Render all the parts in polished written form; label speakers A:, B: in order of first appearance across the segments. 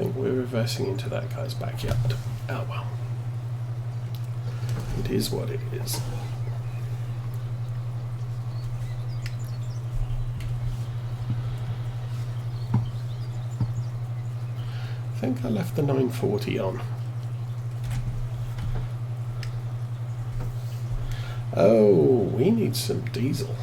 A: think we're reversing into that guy's backyard. Oh well. It is what it is. I think I left the 940 on. Oh, we need some diesel.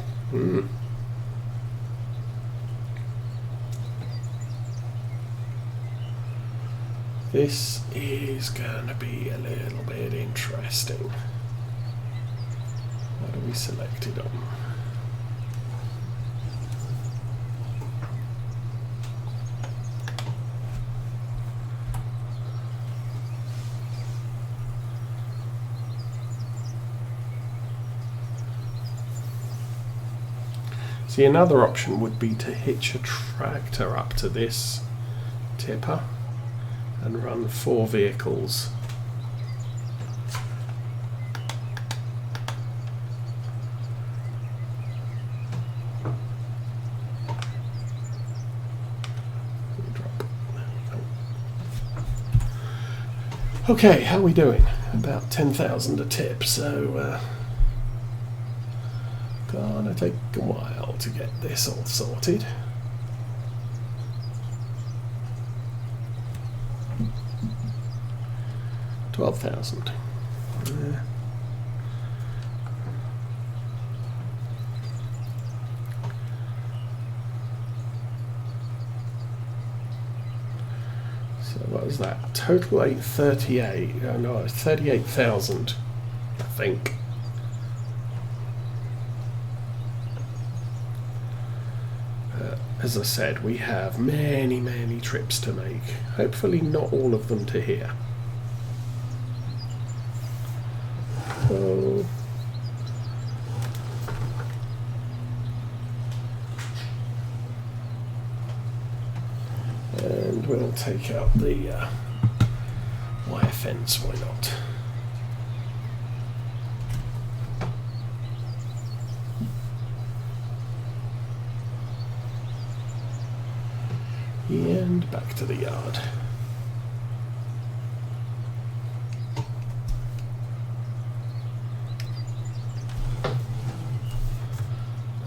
A: This is going to be a little bit interesting. What are we selected on? See, another option would be to hitch a tractor up to this tipper and run 4 vehicles. Okay, how are we doing? About 10,000 a tip, so gonna take a while to get this all sorted. $12,000. So what was that? Total 838. Oh no, 38,000, I think. As I said, we have many, many trips to make. Hopefully not all of them to here. Oh. And we'll take out the wire fence, why not? And back to the yard.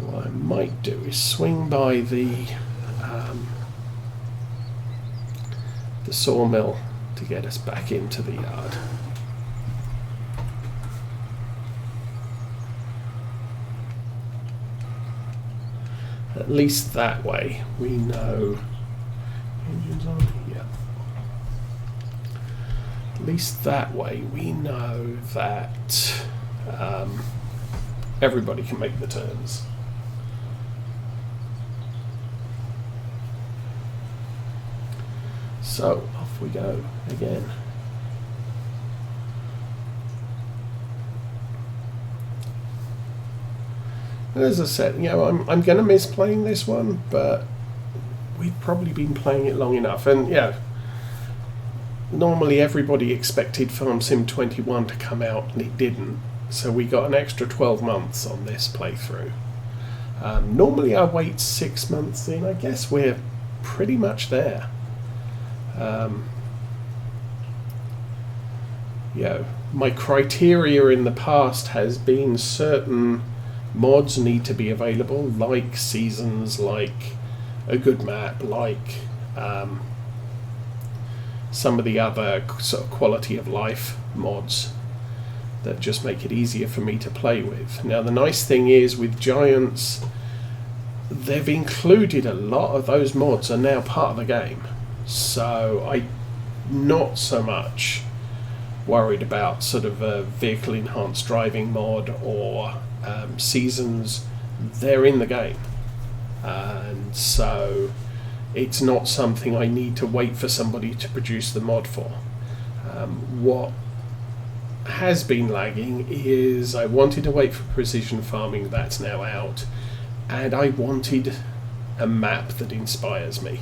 A: What I might do is swing by the sawmill to get us back into the yard. At least that way we know. Engines on? Yeah. At least that way we know that everybody can make the turns. So off we go again. As I said, you know, I'm going to miss playing this one, but we've probably been playing it long enough. And yeah, normally everybody expected Farm Sim 21 to come out, and it didn't. So we got an extra 12 months on this playthrough. Normally I wait 6 months in. I guess we're pretty much there. You know, my criteria in the past has been certain mods need to be available, like seasons, like a good map, like some of the other sort of quality of life mods that just make it easier for me to play with. Now the nice thing is with Giants, they've included a lot of those mods are now part of the game, so I'm not so much worried about sort of a vehicle enhanced driving mod or seasons. They're in the game, and so it's not something I need to wait for somebody to produce the mod for. What has been lagging is I wanted to wait for precision farming, that's now out, and I wanted a map that inspires me.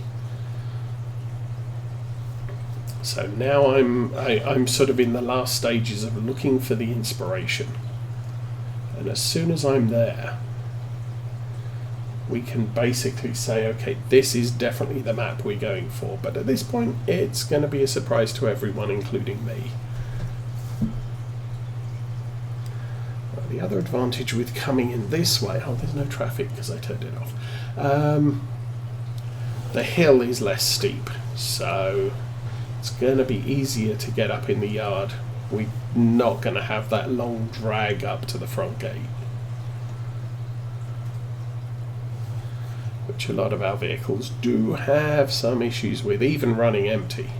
A: So now I'm sort of in the last stages of looking for the inspiration, and as soon as I'm there, we can basically say, okay, this is definitely the map we're going for. But at this point, it's going to be a surprise to everyone, including me. Well, the other advantage with coming in this way, oh, there's no traffic because I turned it off. The hill is less steep, so it's going to be easier to get up in the yard. We're not going to have that long drag up to the front gate, which a lot of our vehicles do have some issues with, even running empty.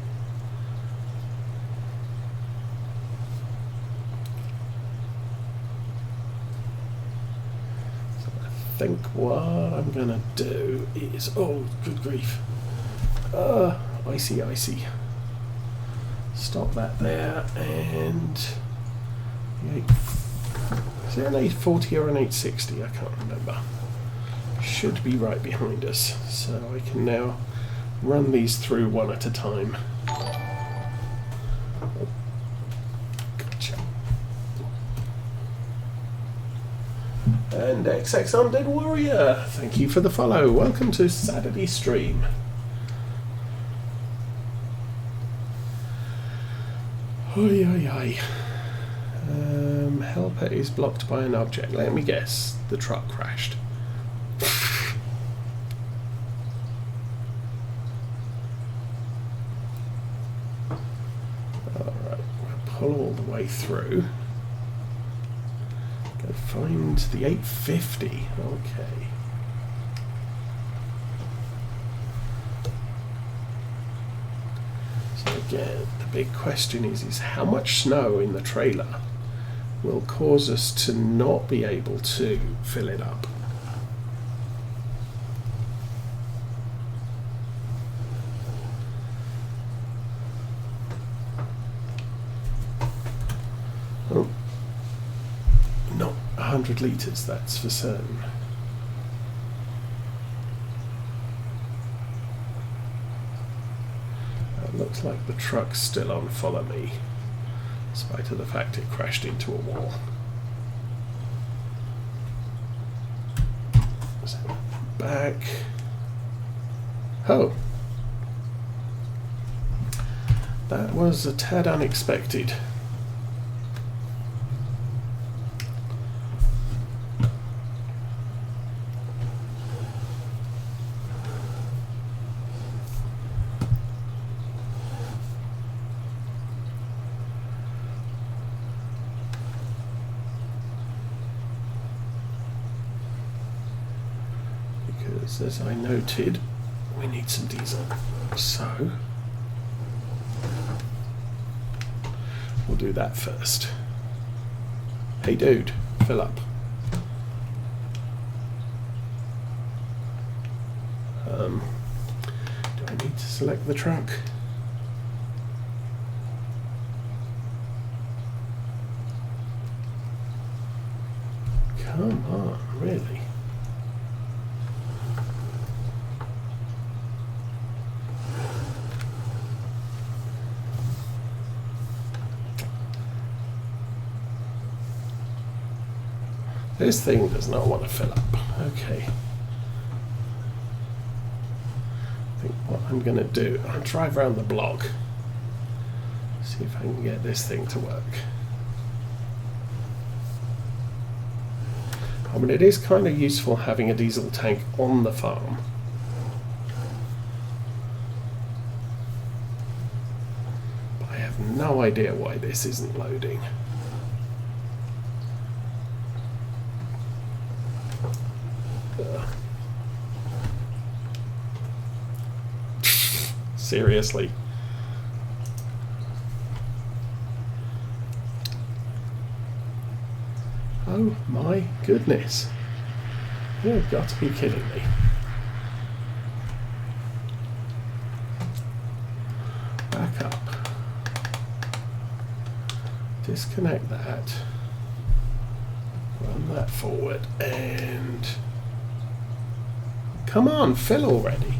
A: So I think what I'm going to do is, oh, good grief, icy. Stop that there, and is it an 840 or an 860? I can't remember. Should be right behind us, so I can now run these through one at a time. Oh, gotcha. And XX Undead Warrior, thank you for the follow. Welcome to Saturday stream. Oi, oi, oi. Helper is blocked by an object. Let me guess, the truck crashed. Alright, we'll pull all the way through. Go find the 850. Okay. So again, the big question is how much snow in the trailer will cause us to not be able to fill it up. Oh, not 100 litres, that's for certain. Looks like the truck's still on follow me, in spite of the fact it crashed into a wall. So back. Oh, that was a tad unexpected. As I noted, we need some diesel, so we'll do that first. Hey dude, fill up. Do I need to select the truck? Come on, really? This thing does not want to fill up. Okay. I think what I'm going to do, I'll drive around the block. See if I can get this thing to work. I mean, it is kind of useful having a diesel tank on the farm. But I have no idea why this isn't loading. Seriously. Oh my goodness. You've got to be kidding me. Back up. Disconnect that. Run that forward and... Come on, fill already.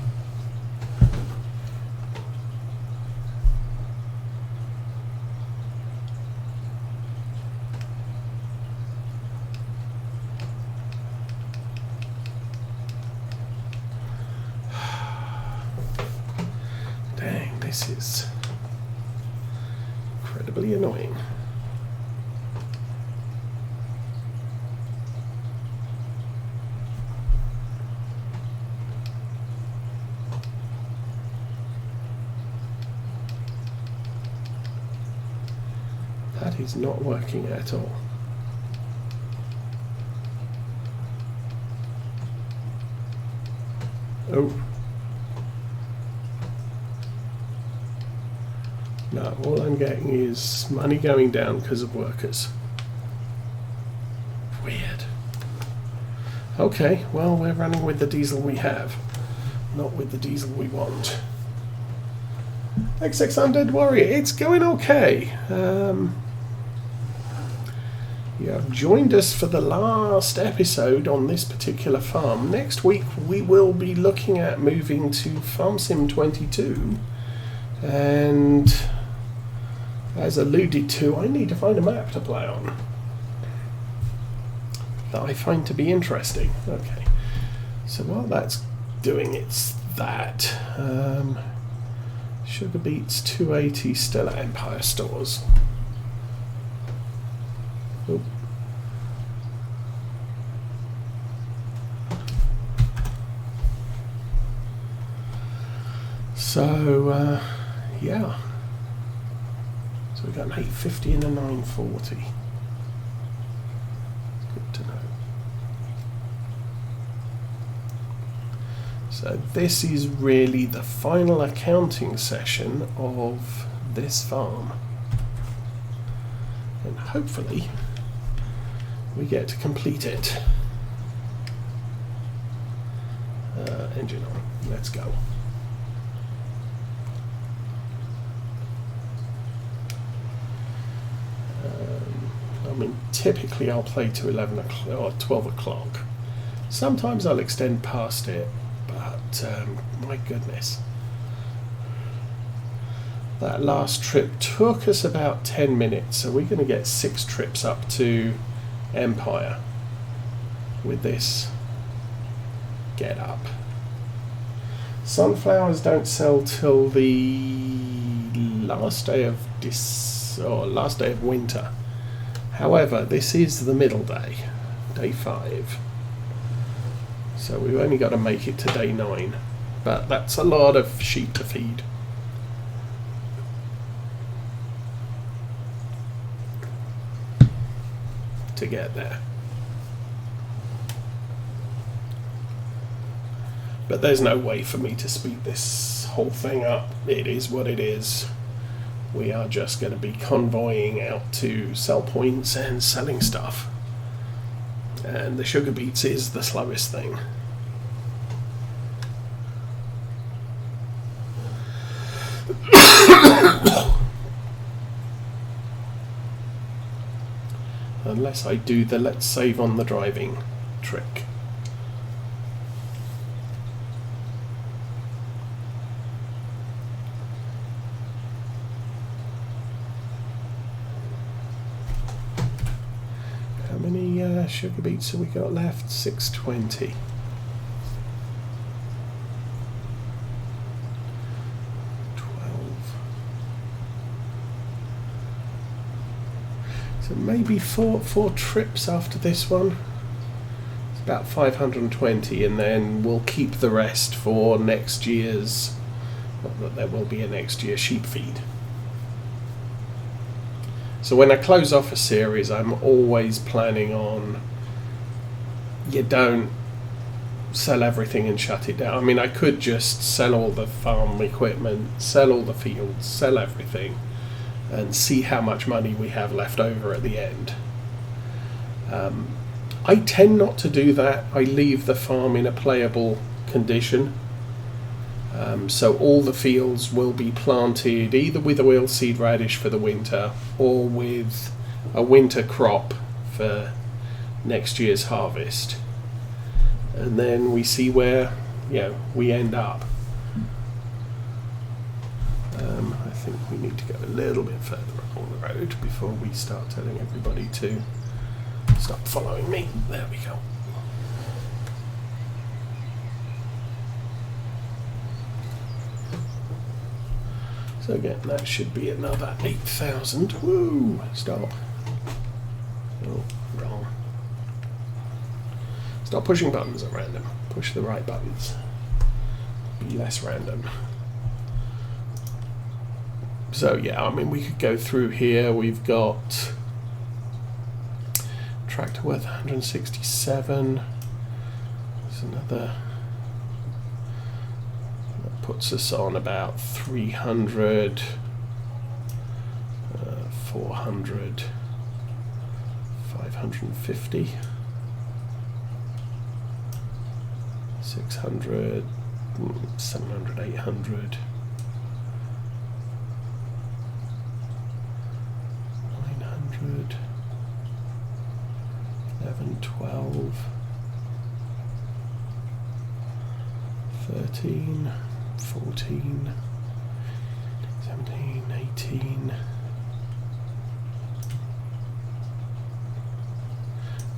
A: Dang, this is incredibly annoying. That is not working at all. Oh. No, all I'm getting is money going down because of workers. Weird. Okay, well, we're running with the diesel we have, not with the diesel we want. XX Undead Warrior, it's going okay. You have joined us for the last episode on this particular farm. Next week we will be looking at moving to Farm Sim 22, and as alluded to, I need to find a map to play on that I find to be interesting. Okay, so while that's doing its that, Sugar Beets 280 still at Empire Stores. Oop. So, yeah. So we got an 850 and a 940. Good to know. So this is really the final accounting session of this farm. And hopefully we get to complete it. Engine on. Let's go. I mean, typically I'll play to 11 o'clock or 12 o'clock. Sometimes I'll extend past it, but my goodness. That last trip took us about 10 minutes, so we're going to get 6 trips up to Empire with this get up. Sunflowers don't sell till the last day of last day of winter. However, this is the middle day, day 5. So we've only got to make it to day 9, but that's a lot of sheep to feed. To get there. But there's no way for me to speed this whole thing up. It is what it is. We are just going to be convoying out to sell points and selling stuff. And the Sugar Beets is the slowest thing. Unless I do the let's save on the driving trick. How many Sugar Beets have we got left? 620. So maybe four trips after this one. It's about 520, and then we'll keep the rest for next year's. Not that there will be a next year sheep feed. So when I close off a series, I'm always planning on, you don't sell everything and shut it down. I mean, I could just sell all the farm equipment, sell all the fields, sell everything, and see how much money we have left over at the end. I tend not to do that. I leave the farm in a playable condition. So all the fields will be planted either with oilseed radish for the winter or with a winter crop for next year's harvest. And then we see where we end up. I think we need to go a little bit further along the road before we start telling everybody to stop following me. There we go. So again, that should be another 8,000. Woo! Stop. Oh, wrong. Stop pushing buttons at random. Push the right buttons. Be less random. So yeah, I mean, we could go through here. We've got tractor worth 167. There's another. That puts us on about 300, 400, 550, 600, 700, 800. 900, 11, 12, 13, 14, 17, 18.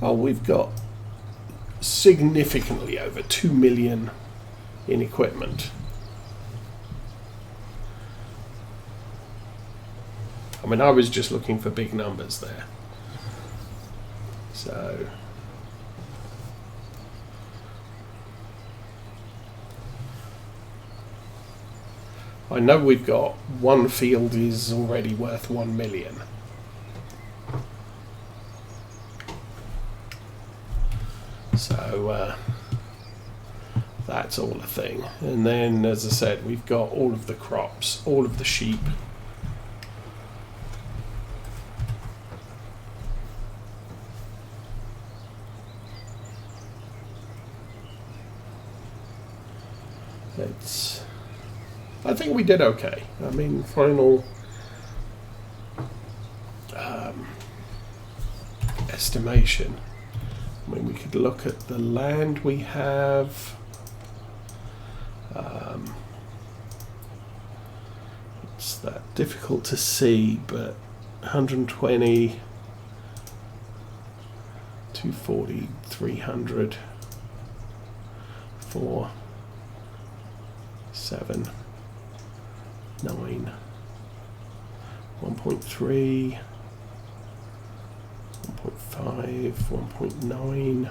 A: Oh, we've got significantly over 2 million in equipment. I mean, I was just looking for big numbers there. So I know we've got one field is already worth 1 million. So that's all a thing. And then, as I said, we've got all of the crops, all of the sheep. I think we did okay. I mean, final estimation. I mean, we could look at the land we have. It's that difficult to see, but 120, 240, 300, 4, 7, 9, 1.3, 1.5, 1.9,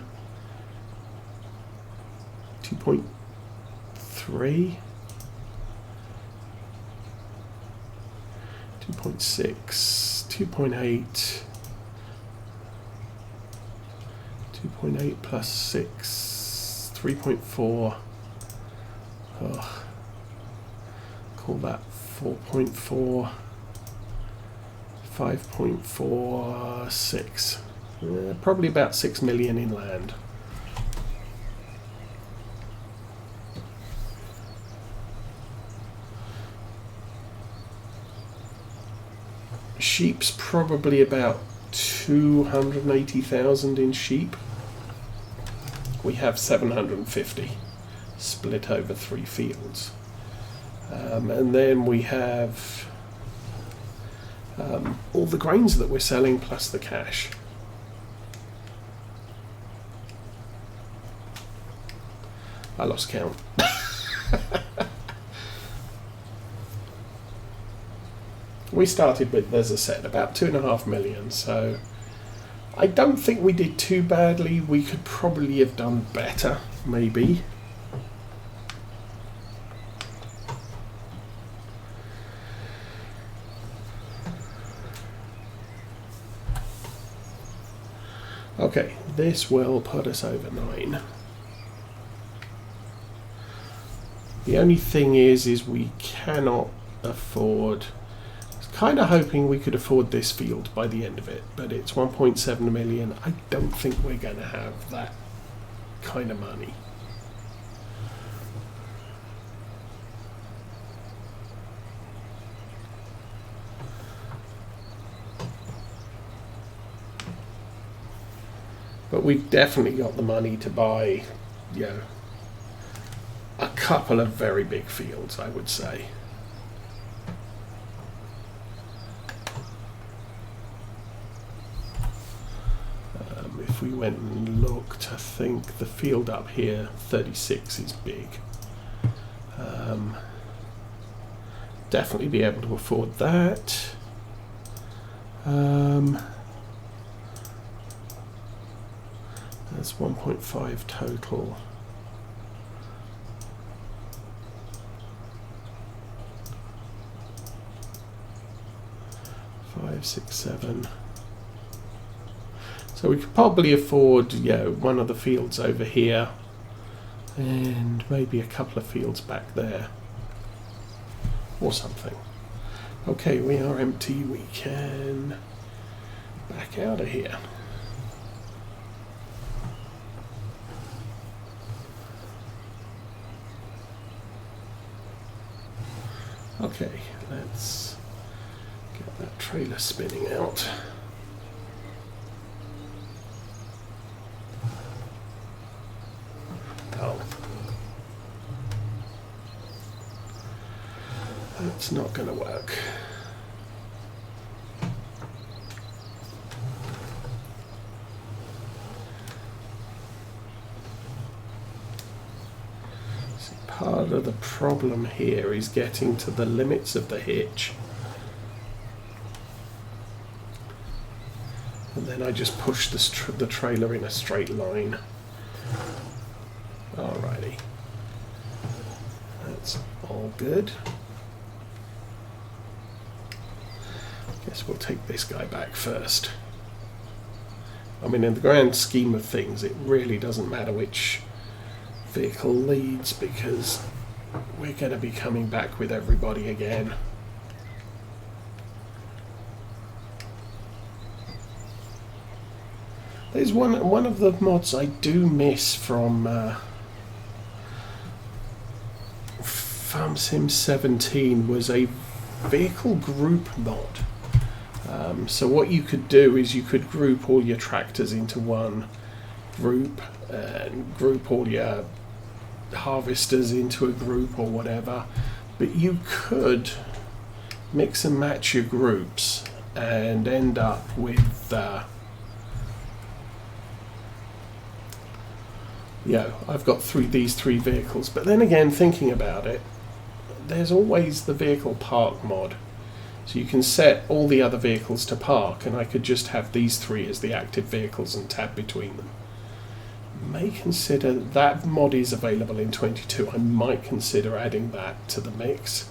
A: 2.3, 2.6, 2.8, 2.8 plus 6, 3.4. Oh, call that 4.4, 5.46. Probably about 6 million in land. Sheep's probably about 280,000 in sheep. We have 750 split over 3 fields. And then we have all the grains that we're selling plus the cash. I lost count. We started with, as I said, about 2.5 million, so I don't think we did too badly. We could probably have done better, maybe. Okay, this will put us over 9. The only thing is we cannot afford. I was kind of hoping we could afford this field by the end of it, but it's 1.7 million. I don't think we're going to have that kind of money. But we've definitely got the money to buy, you know, a couple of very big fields, I would say. If we went and looked, I think the field up here, 36, is big. definitely be able to afford that. That's 1.5 total. Five, six, seven. So we could probably afford, one of the fields over here, and maybe a couple of fields back there, or something. Okay, we are empty. We can back out of here. Okay, let's get that trailer spinning out. Oh. That's not going to work. See, part of the problem here is getting to the limits of the hitch. And then I just push the trailer in a straight line. Alrighty. That's all good. Guess we'll take this guy back first. I mean, in the grand scheme of things, it really doesn't matter which vehicle leads, because we're going to be coming back with everybody again. There's one of the mods I do miss from Farm Sim 17 was a vehicle group mod. So what you could do is you could group all your tractors into one group and group all your harvesters into a group or whatever. But you could mix and match your groups and end up with I've got these three vehicles. But then again, thinking about it, there's always the vehicle park mod. So you can set all the other vehicles to park, and I could just have these three as the active vehicles and tab between them. May consider that mod is available in 22. I might consider adding that to the mix.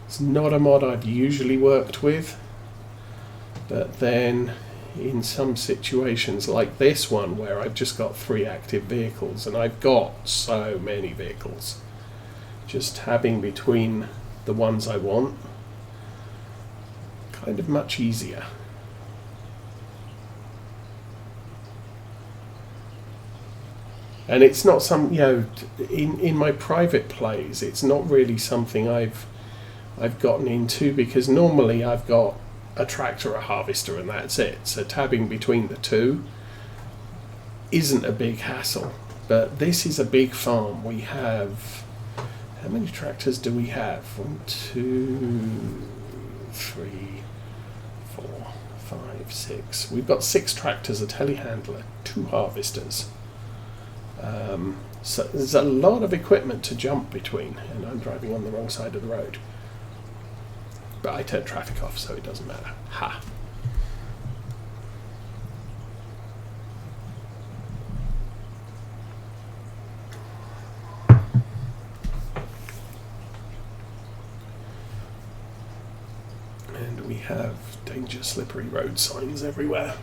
A: It's not a mod I've usually worked with, but then in some situations like this one where I've just got three active vehicles and I've got so many vehicles, just tabbing between the ones I want, kind of much easier. And it's not some, in my private plays, it's not really something I've gotten into, because normally I've got a tractor, a harvester, and that's it. So tabbing between the two isn't a big hassle. But this is a big farm. We have, how many tractors do we have? 1, 2, 3, 4, 5, 6. We've got 6 tractors, a telehandler, 2 harvesters. So there's a lot of equipment to jump between, and I'm driving on the wrong side of the road. But I turned traffic off, so it doesn't matter. Ha! And we have danger slippery road signs everywhere.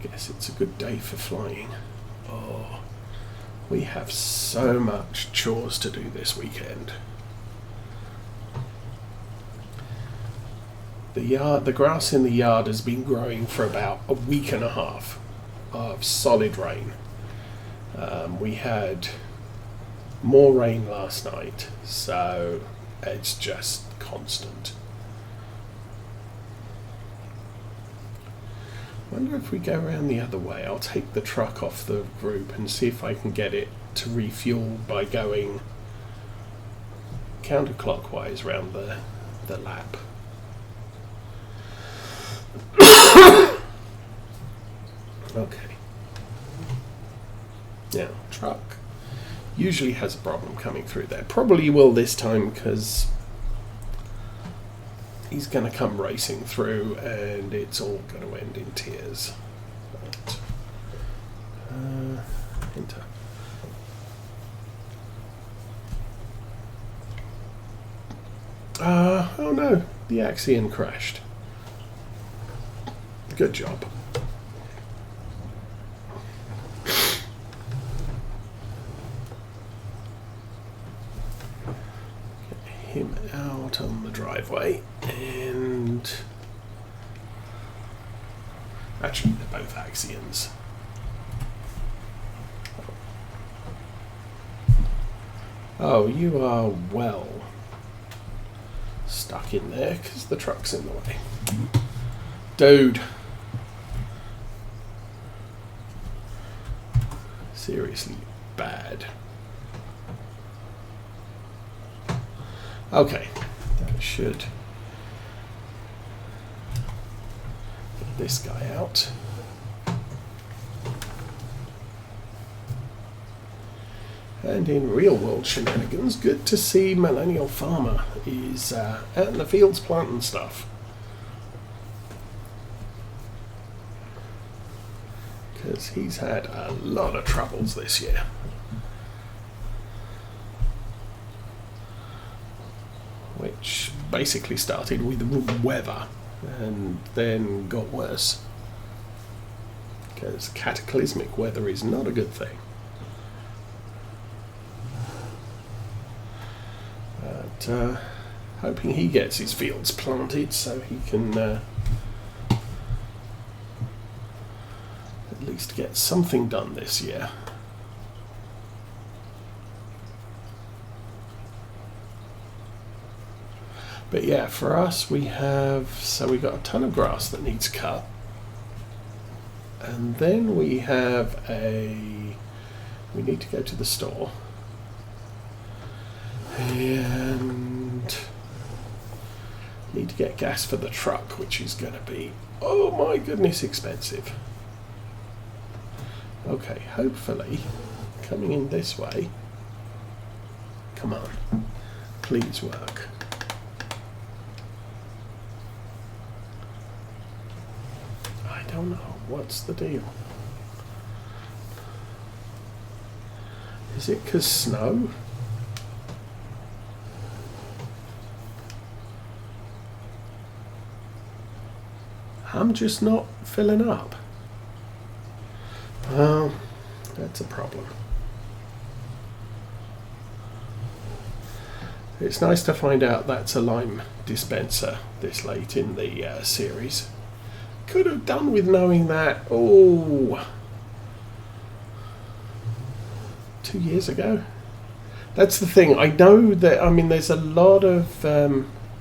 A: Guess it's a good day for flying. Oh, we have so much chores to do this weekend. The grass in the yard has been growing for about a week and a half of solid rain. We had more rain last night, so it's just constant. I wonder if we go around the other way. I'll take the truck off the group and see if I can get it to refuel by going counterclockwise round the lap. Okay. Usually has a problem coming through there. Probably will this time because he's going to come racing through and it's all going to end in tears. But, enter. Oh no, the Axion crashed. Good job. Get him out on the driveway, and actually they're both Axions. Oh, you are well stuck in there because the truck's in the way. Dude. Seriously bad. Okay, that should get this guy out. And in real world shenanigans, good to see Millennial Farmer is out in the fields planting stuff. Because he's had a lot of troubles this year. Which basically started with weather and then got worse. Because cataclysmic weather is not a good thing. But hoping he gets his fields planted so he can at least get something done this year. But yeah, for us we got a ton of grass that needs cut, and then we need to go to the store and need to get gas for the truck, which is going to be, oh my goodness, expensive. Okay, hopefully coming in this way. Come on, please work. I don't know, what's the deal? Is it 'cause snow? I'm just not filling up. Well, that's a problem. It's nice to find out that's a lime dispenser this late in the series. Could have done with knowing that, 2 years ago. That's the thing. I know that, there's a lot of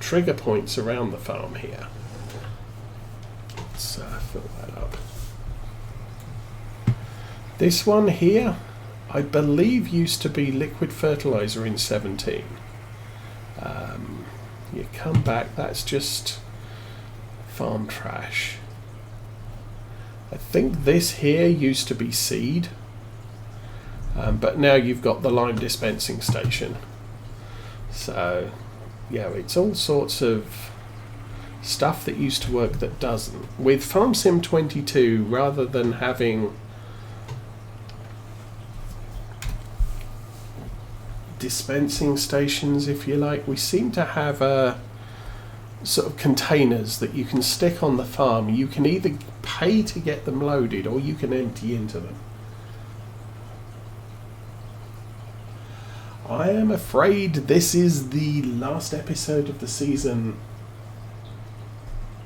A: trigger points around the farm here. Let's fill that up. This one here, I believe, used to be liquid fertilizer in 17. You come back, that's just farm trash. I think this here used to be seed, but now you've got the lime dispensing station. So, yeah, it's all sorts of stuff that used to work that doesn't. With Farm Sim 22, rather than having dispensing stations, if you like, we seem to have sort of containers that you can stick on the farm. You can either pay to get them loaded or you can empty into them. I am afraid this is the last episode of the season,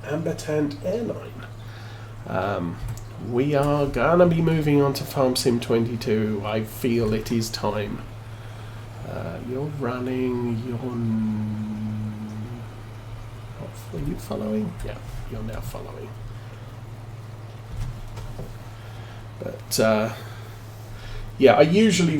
A: Ambertant Airline. We are gonna be moving on to Farm Sim 22. I feel it is time. You're running, are you following? Yeah, you're now following. But, yeah, I usually